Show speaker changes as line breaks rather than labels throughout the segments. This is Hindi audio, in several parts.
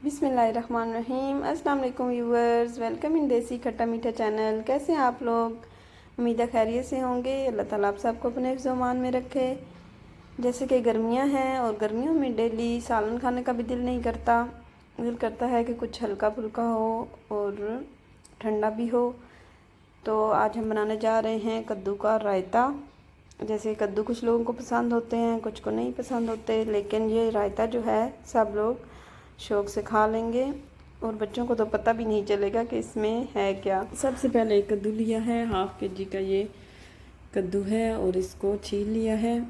बिस्मिल्लाहिर्रहमानिर्रहीम। अस्सलाम वालेकुम व्यूअर्स, वेलकम इन देसी खट्टा मीठा चैनल। कैसे हैं आप लोग? उम्मीद है खैरियत से होंगे। अल्लाह ताला आप सबको अपने हिफ्ज़-ओ-अमान में रखे। जैसे कि गर्मियां हैं और गर्मियों में डेली सालन खाने का भी दिल नहीं करता। दिल करता है कि कुछ हल्का फुल्का हो और ठंडा भी हो। तो आज हम बनाने जा रहे हैं कद्दू का रायता। जैसे कद्दू कुछ लोगों को पसंद होते हैं, कुछ को नहीं पसंद होते, लेकिन ये रायता जो है सब लोग शौक़ से खा लेंगे और बच्चों को तो पता भी नहीं चलेगा कि इसमें है क्या। सबसे पहले एक कद्दू लिया है, हाफ़ के जी का ये कद्दू है और इसको छील लिया है।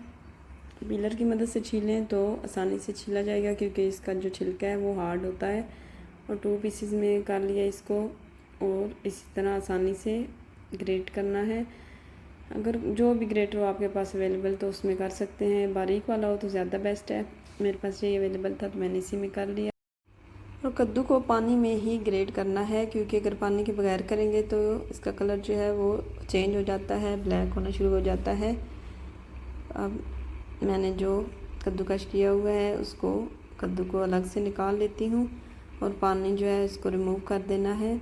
पीलर की मदद से छीलें तो आसानी से छीला जाएगा क्योंकि इसका जो छिलका है वो हार्ड होता है। और 2 पीसेस में कर लिया इसको और इसी तरह आसानी से ग्रेट करना है। अगर जो भी ग्रेटर हो आपके पास अवेलेबल तो उसमें कर सकते हैं, बारीक वाला हो तो ज़्यादा बेस्ट है। मेरे पास ये अवेलेबल था तो मैंने इसी में कर लिया। और कद्दू को पानी में ही ग्रेट करना है क्योंकि अगर पानी के बगैर करेंगे तो इसका कलर जो है वो चेंज हो जाता है, ब्लैक होना शुरू हो जाता है। अब मैंने जो कद्दूकश किया हुआ है उसको कद्दू को अलग से निकाल लेती हूँ और पानी जो है इसको रिमूव कर देना है।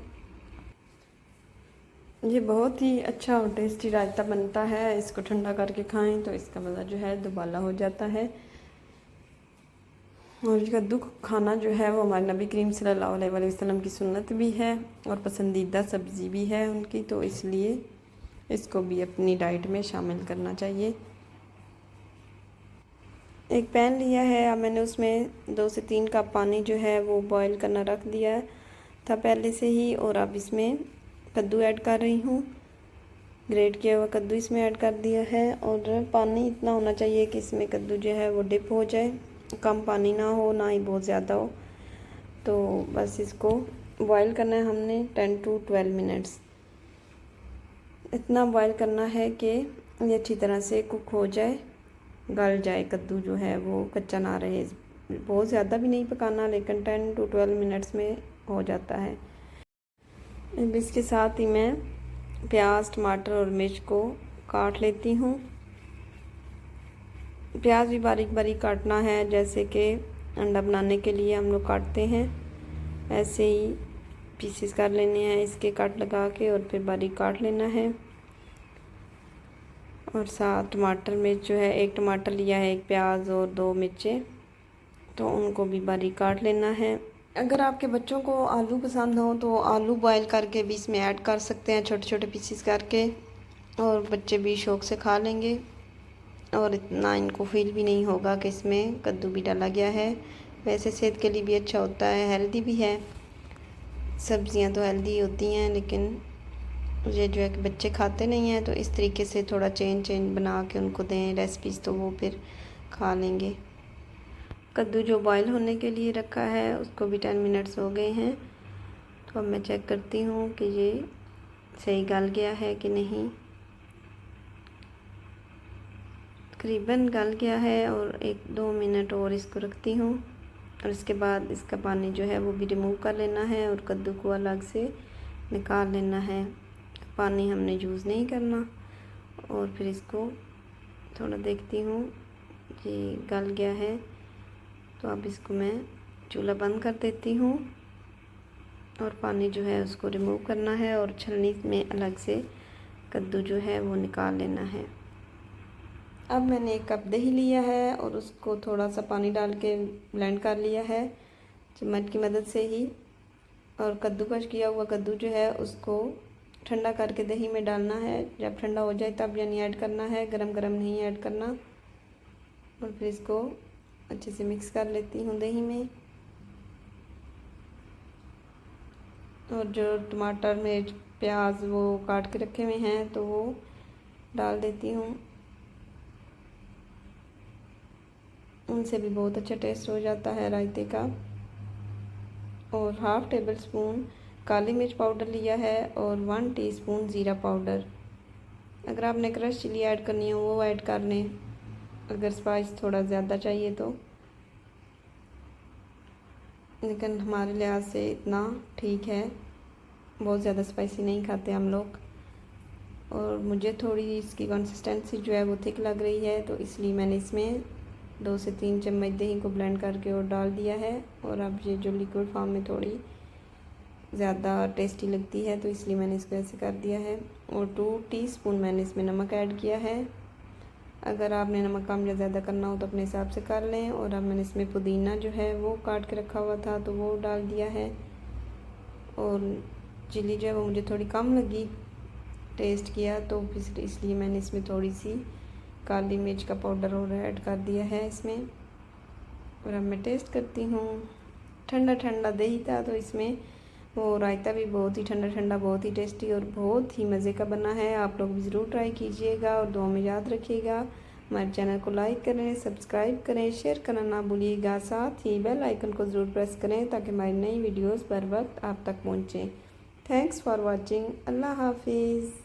ये बहुत ही अच्छा और टेस्टी रायता बनता है। इसको ठंडा करके खाएं तो इसका मज़ा जो है दुबाला हो जाता है। और कद्दू खाना जो है वो हमारे नबी करीम सल्लल्लाहु अलैहि वसल्लम की सुन्नत भी है और पसंदीदा सब्ज़ी भी है उनकी, तो इसलिए इसको भी अपनी डाइट में शामिल करना चाहिए। एक पैन लिया है, अब मैंने उसमें 2 से 3 कप पानी जो है वो बॉईल करना रख दिया था पहले से ही। और अब इसमें कद्दू ऐड कर रही हूँ। ग्रेट किया हुआ कद्दू इसमें ऐड कर दिया है और पानी इतना होना चाहिए कि इसमें कद्दू जो है वो डिप हो जाए। कम पानी ना हो ना ही बहुत ज़्यादा हो। तो बस इसको बॉईल करना है हमने 10 to 12 मिनट्स। इतना बॉईल करना है कि ये अच्छी तरह से कुक हो जाए, गल जाए, कद्दू जो है वो कच्चा ना रहे। बहुत ज़्यादा भी नहीं पकाना, लेकिन 10 to 12 मिनट्स में हो जाता है। अब इसके साथ ही मैं प्याज, टमाटर और मिर्च को काट लेती हूँ। प्याज भी बारीक बारीक काटना है, जैसे कि अंडा बनाने के लिए हम लोग काटते हैं ऐसे ही पीसेस कर लेने हैं इसके कट लगा के और फिर बारीक काट लेना है। और साथ टमाटर मिर्च जो है, 1 टमाटर लिया है, 1 प्याज और 2 मिर्चें, तो उनको भी बारीक काट लेना है। अगर आपके बच्चों को आलू पसंद हो तो आलू बॉईल करके भी इसमें ऐड कर सकते हैं, छोटे छोटे पीसेस करके, और बच्चे भी शौक़ से खा लेंगे और इतना इनको फील भी नहीं होगा कि इसमें कद्दू भी डाला गया है। वैसे सेहत के लिए भी अच्छा होता है, हेल्दी भी है। सब्ज़ियां तो हेल्दी होती हैं, लेकिन ये जो है कि बच्चे खाते नहीं हैं, तो इस तरीके से थोड़ा चेंज बना के उनको दें रेसिपीज़, तो वो फिर खा लेंगे। कद्दू जो बॉईल होने के लिए रखा है उसको भी 10 मिनट्स हो गए हैं। तो अब मैं चेक करती हूँ कि ये सही गल गया है कि नहीं। तकरीबन गल गया है और 1-2 मिनट और इसको रखती हूँ और इसके बाद इसका पानी जो है वो भी रिमूव कर लेना है और कद्दू को अलग से निकाल लेना है। पानी हमने यूज़ नहीं करना। और फिर इसको थोड़ा देखती हूँ कि गल गया है, तो अब इसको मैं चूल्हा बंद कर देती हूँ और पानी जो है उसको रिमूव करना है और छलनी में अलग से कद्दू जो है वो निकाल लेना है। अब मैंने 1 कप दही लिया है और उसको थोड़ा सा पानी डाल के ब्लेंड कर लिया है चम्मच की मदद से ही। और कद्दूकश किया हुआ कद्दू जो है उसको ठंडा करके दही में डालना है। जब ठंडा हो जाए तब यानी ऐड करना है, गरम गरम नहीं ऐड करना। और फिर इसको अच्छे से मिक्स कर लेती हूँ दही में। और जो टमाटर, मिर्च, प्याज वो काट के रखे हुए हैं तो वो डाल देती हूँ। उनसे भी बहुत अच्छा टेस्ट हो जाता है रायते का। और 1/2 टेबल स्पून काली मिर्च पाउडर लिया है और 1 टीस्पून ज़ीरा पाउडर। अगर आपने क्रश चिली ऐड करनी हो वो ऐड कर लें, अगर स्पाइस थोड़ा ज़्यादा चाहिए तो, लेकिन हमारे लिहाज से इतना ठीक है। बहुत ज़्यादा स्पाइसी नहीं खाते हम लोग। और मुझे थोड़ी इसकी कंसिस्टेंसी जो है वो थिक लग रही है, तो इसलिए मैंने इसमें 2 से 3 चम्मच दही को ब्लेंड करके और डाल दिया है। और अब ये जो लिक्विड फॉर्म में थोड़ी ज़्यादा टेस्टी लगती है तो इसलिए मैंने इसको ऐसे कर दिया है। और 2 टीस्पून मैंने इसमें नमक ऐड किया है। अगर आपने नमक कम या ज़्यादा करना हो तो अपने हिसाब से कर लें। और अब मैंने इसमें पुदीना जो है वो काट के रखा हुआ था तो वो डाल दिया है। और चिली जो है वो मुझे थोड़ी कम लगी, टेस्ट किया तो फिर इसलिए मैंने इसमें थोड़ी सी काली मिर्च का पाउडर और ऐड कर दिया है इसमें। और अब मैं टेस्ट करती हूँ। ठंडा ठंडा दही था तो इसमें वो रायता भी बहुत ही ठंडा ठंडा, बहुत ही टेस्टी और बहुत ही मज़े का बना है। आप लोग भी ज़रूर ट्राई कीजिएगा और दुआ में याद रखिएगा। हमारे चैनल को लाइक करें, सब्सक्राइब करें, शेयर करना ना भूलिएगा। साथ ही बेल आइकन को ज़रूर प्रेस करें ताकि हमारी नई वीडियोस बर वक्त आप तक पहुँचें। Thanks for watching. अल्लाह हाफिज़।